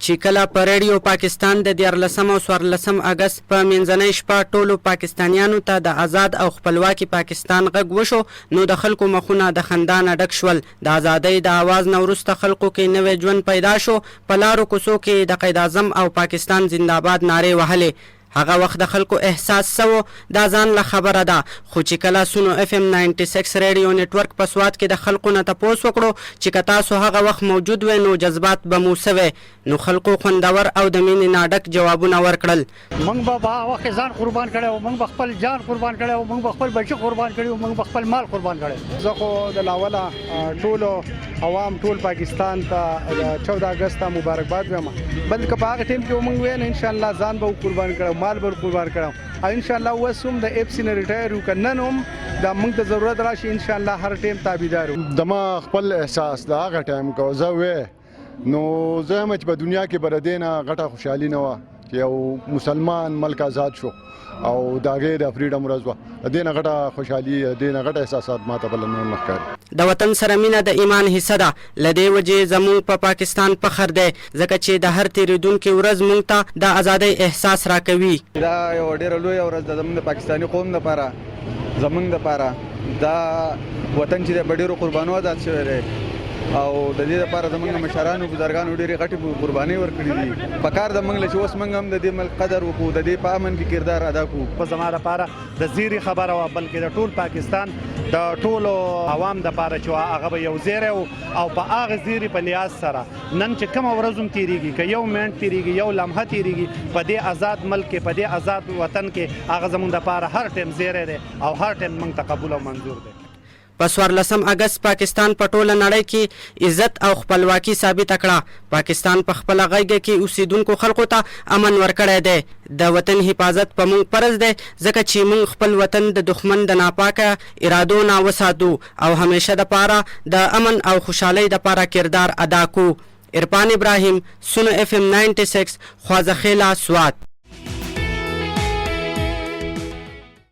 چې کله په ریډیو پاکستان د 14 او 14 اگست په منځنۍ شپه ټولو پاکستانیانو ته د آزاد او خپلواکي پاکستان غږ وشو نو د خلکو مخونه د خندا نه ډک شول. د ازادۍ د आवाज نه وروسته خلکو کې نوی ژوند پیدا شو. په لارو کوڅو کې د قائد اعظم او پاکستان زنده‌باد نارې وهلې. هغه وخت د خلکو احساس سو دا ځان له خبره ده، خو چې کله سونو اف ام 96 ریډیو نتورک په سواد کې د خلکو نه تپوس وکړو چې که تاسو هغه وخت موجود وئ نو جذبات به مو څه وی، نو خلکو خوندور او د مینې ناډک جوابونه ورکړل. موږ به هغه وخت ځان قربان کړی او موږ به خپل جان قربان کړی او موږ به خپل بچي قربان کړي او موږ به خپل مال قربان کړی. زه خو د لاوله ټولو عوام ټول پاکستان ته 14 اگست مبارکباد وایم، بلکې په هغه ټیم کې موږ وین ان شاء الله ځان به قربان کړو، مال به قربان کړو او ان شاء الله وسوم د اف سي نه ریټایر وکننوم د موږ ته ضرورت راشي ان شاء الله هر ټیم تابعدار. دما خپل احساس د هغه ټایم کو زه وې نو زه مچ په دنیا کې بردینه غټه خوشحالي نه و چې یو مسلمان ملک آزاد شو او داګه د فریډم ورځ و دینه غټه خوشحالي دینه غټه احساسات ماته بل نه مخکار. د وطن سره مینه د ایمان حصہ ده، لدی وجه زموږ په پاکستان فخر ده ځکه چې د هر تیریدونکو ورځ موږ ته د ازادۍ احساس راکوي. دا یو ډیره لوی ورځ ده زموږ د پاکستاني قوم لپاره، زموږ لپاره دا وطن چې د ډیرو قربانو آزاد شوی دی او د دې لپاره زموږ مشرانو بزرګانو ډېرې غټې قرباني ورکړي دي. په کار د موږ چې اوس موږ هم د دې ملک قدر وکړو، د دې په امن کې کردار ادا کړو. په زما لپاره د زیری خبره وه، بلکې د ټول پاکستان د ټولو عوام دپاره چې هغه به یو زیری او په هغه زیری په لحاظ سره نن چې کومه ورځ هم تېرېږي، که یو منټ تېرېږي، یو لمحه تېرېږي په دې آزاد ملک کې، په دې آزاد وطن کې، هغه زموږ دپاره هر ټیم زیری دی او هر ټیم موږ ته قبول او منظور دی. په 14 اگست پاکستان په ټوله نړۍ کې عزت او خپلواکي ثابته کړه. پاکستان په خپله غېږه کې اوسیدونکو خلکو ته امن ورکړی دی. د وطن حفاظت په موږ فرض دی ځکه چې موږ خپل وطن د دښمن د ناپاکه ارادو نه وساتو او همیشه دپاره د امن او خوشحالۍ دپاره کردار ادا کو. عرفان ابراهیم، سونو اف ام 96، خوازخیله، سوات.